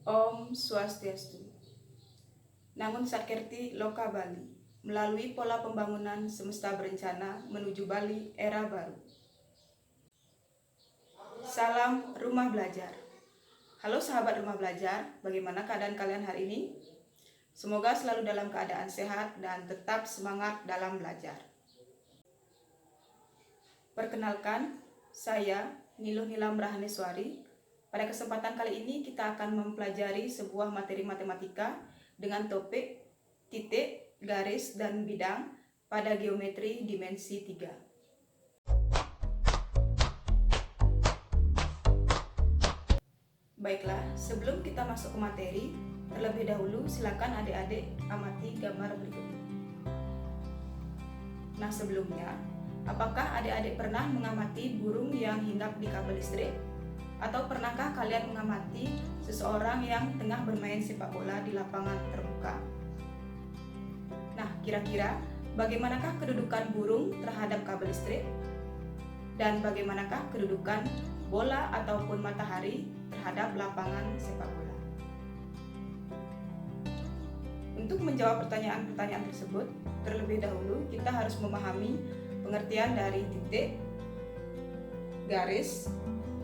Om Swastiastu. Namun Sakerti Loka Bali, melalui pola pembangunan semesta berencana menuju Bali era baru. Salam Rumah Belajar. Halo sahabat Rumah Belajar, bagaimana keadaan kalian hari ini? Semoga selalu dalam keadaan sehat dan tetap semangat dalam belajar. Perkenalkan, saya Niluh Nilam Rahaneswari. Pada kesempatan kali ini kita akan mempelajari sebuah materi matematika dengan topik titik, garis, dan bidang pada geometri dimensi 3. Baiklah, sebelum kita masuk ke materi, terlebih dahulu silakan adik-adik amati gambar berikut ini. Nah sebelumnya, apakah adik-adik pernah mengamati burung yang hinggap di kabel listrik? Atau pernahkah kalian mengamati seseorang yang tengah bermain sepak bola di lapangan terbuka? Nah, kira-kira bagaimanakah kedudukan burung terhadap kabel listrik? Dan bagaimanakah kedudukan bola ataupun matahari terhadap lapangan sepak bola? Untuk menjawab pertanyaan-pertanyaan tersebut, terlebih dahulu kita harus memahami pengertian dari titik, garis,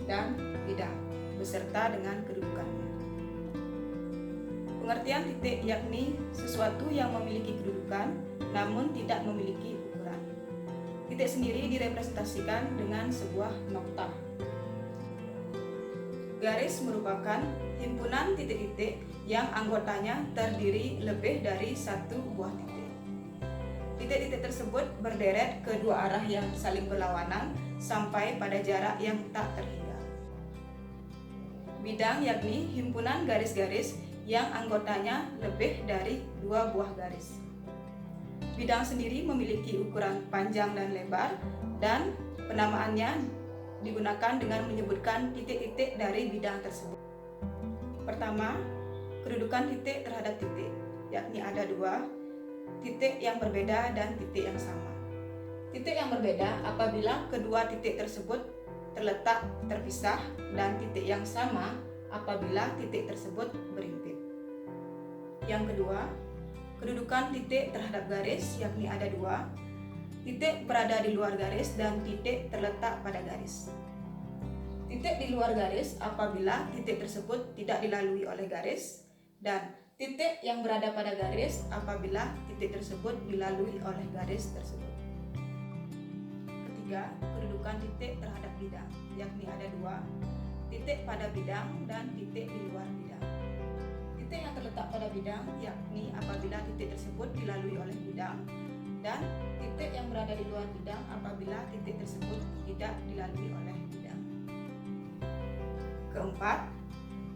dan bidang beserta dengan kedudukannya. Pengertian titik yakni sesuatu yang memiliki kedudukan namun tidak memiliki ukuran. Titik sendiri direpresentasikan dengan sebuah nokta. Garis merupakan himpunan titik-titik yang anggotanya terdiri lebih dari satu buah titik. Titik-titik tersebut berderet ke dua arah yang saling berlawanan sampai pada jarak yang tak terhingga. Bidang yakni himpunan garis-garis yang anggotanya lebih dari dua buah garis. Bidang sendiri memiliki ukuran panjang dan lebar, dan penamaannya digunakan dengan menyebutkan titik-titik dari bidang tersebut. Pertama, kedudukan titik terhadap titik, yakni ada dua, titik yang berbeda dan titik yang sama. Titik yang berbeda apabila kedua titik tersebut terletak terpisah, dan titik yang sama apabila titik tersebut berimpit. Yang kedua, kedudukan titik terhadap garis, yakni ada dua, titik berada di luar garis dan titik terletak pada garis. Titik di luar garis apabila titik tersebut tidak dilalui oleh garis, dan titik yang berada pada garis apabila titik tersebut dilalui oleh garis tersebut. Ketiga, kedudukan titik terhadap bidang, yakni ada dua, titik pada bidang dan titik di luar bidang. Titik yang terletak pada bidang yakni apabila titik tersebut dilalui oleh bidang, dan titik yang berada di luar bidang apabila titik tersebut tidak dilalui oleh bidang. Keempat,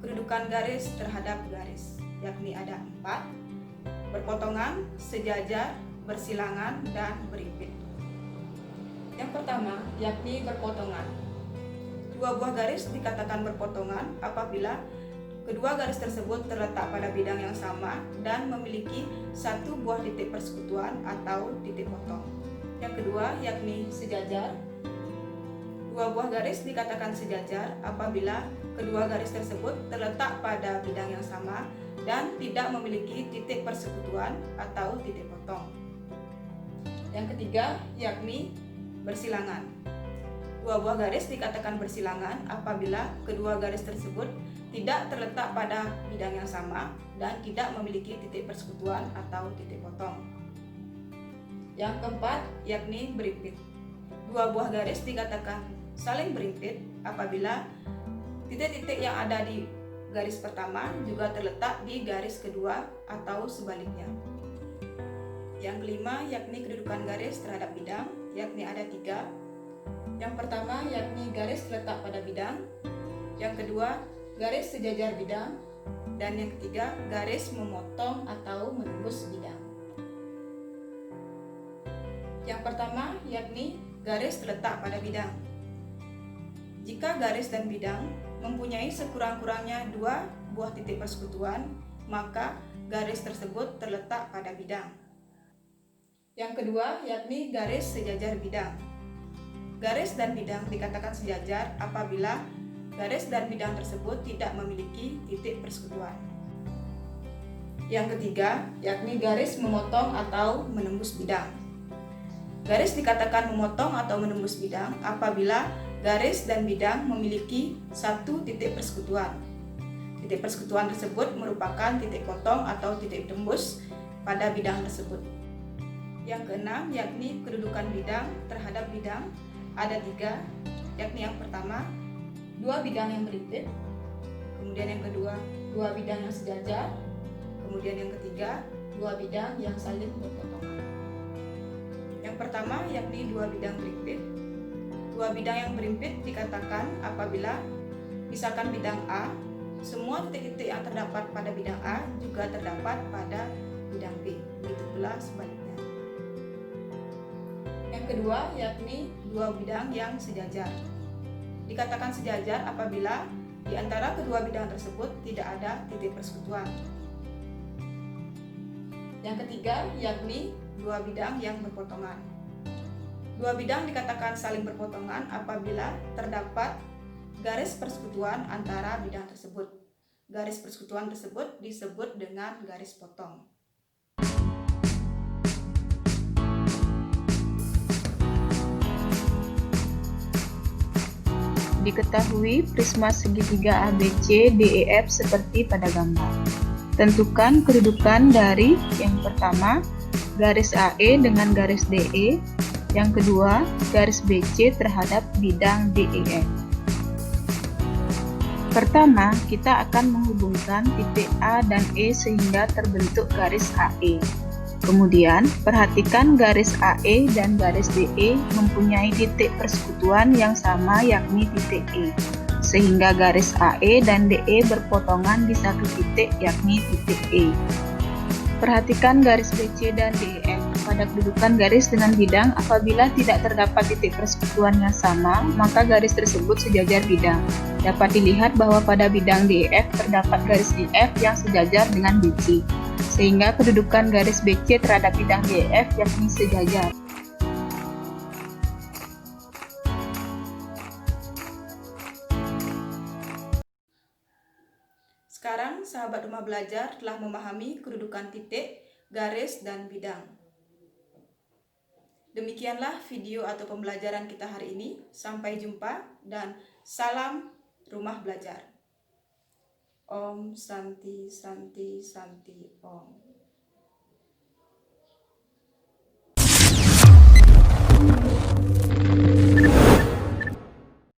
kedudukan garis terhadap garis, yakni ada empat, berpotongan, sejajar, bersilangan, dan berimpit. Yang pertama, yakni berpotongan. Dua buah garis dikatakan berpotongan apabila kedua garis tersebut terletak pada bidang yang sama dan memiliki satu buah titik persekutuan atau titik potong. Yang kedua, yakni sejajar. Dua buah garis dikatakan sejajar apabila kedua garis tersebut terletak pada bidang yang sama dan tidak memiliki titik persekutuan atau titik potong. Yang ketiga, yakni bersilangan. Dua buah garis dikatakan bersilangan apabila kedua garis tersebut tidak terletak pada bidang yang sama dan tidak memiliki titik persekutuan atau titik potong. Yang keempat, yakni berimpit. Dua buah garis dikatakan saling berimpit apabila titik-titik yang ada di garis pertama juga terletak di garis kedua atau sebaliknya. Yang kelima, yakni kedudukan garis terhadap bidang, yakni ada tiga. Yang pertama, yakni garis terletak pada bidang. Yang kedua, garis sejajar bidang. Dan yang ketiga, garis memotong atau menembus bidang. Yang pertama, yakni garis terletak pada bidang. Jika garis dan bidang mempunyai sekurang-kurangnya 2 buah titik persekutuan, maka garis tersebut terletak pada bidang. Yang kedua yakni garis sejajar bidang. Garis dan bidang dikatakan sejajar apabila garis dan bidang tersebut tidak memiliki titik persekutuan. Yang ketiga yakni garis memotong atau menembus bidang. Garis dikatakan memotong atau menembus bidang apabila garis dan bidang memiliki satu titik persekutuan. Titik persekutuan tersebut merupakan titik potong atau titik tembus pada bidang tersebut. Yang keenam yakni kedudukan bidang terhadap bidang ada 3, yakni yang pertama 2 bidang yang berimpit, kemudian yang kedua 2 bidang yang sejajar, kemudian yang ketiga 2 bidang yang saling berpotongan. Yang pertama yakni 2 bidang berimpit. 2 bidang yang berimpit dikatakan apabila misalkan bidang A, semua titik-titik yang terdapat pada bidang A juga terdapat pada bidang B, begitu pula sebaliknya. Yang kedua yakni 2 bidang yang sejajar. Dikatakan sejajar apabila di antara kedua bidang tersebut tidak ada titik persekutuan. Yang ketiga yakni 2 bidang yang berpotongan. 2 bidang dikatakan saling berpotongan apabila terdapat garis persekutuan antara bidang tersebut. Garis persekutuan tersebut disebut dengan garis potong. Diketahui prisma segitiga ABC DEF seperti pada gambar. Tentukan kedudukan dari yang pertama, garis AE dengan garis DE, yang kedua, garis BC terhadap bidang DEF. Pertama, kita akan menghubungkan titik A dan E sehingga terbentuk garis AE. Kemudian, perhatikan garis AE dan garis DE mempunyai titik persekutuan yang sama yakni titik E, sehingga garis AE dan DE berpotongan di satu titik yakni titik E. Perhatikan garis BC dan DEF pada kedudukan garis dengan bidang apabila tidak terdapat titik persekutuan yang sama, maka garis tersebut sejajar bidang. Dapat dilihat bahwa pada bidang DEF terdapat garis DF yang sejajar dengan BC, sehingga kedudukan garis BC terhadap bidang DEF yakni sejajar. Sekarang sahabat rumah belajar telah memahami kedudukan titik, garis, dan bidang. Demikianlah video atau pembelajaran kita hari ini. Sampai jumpa dan salam rumah belajar. Om Santi Santi Santi Om.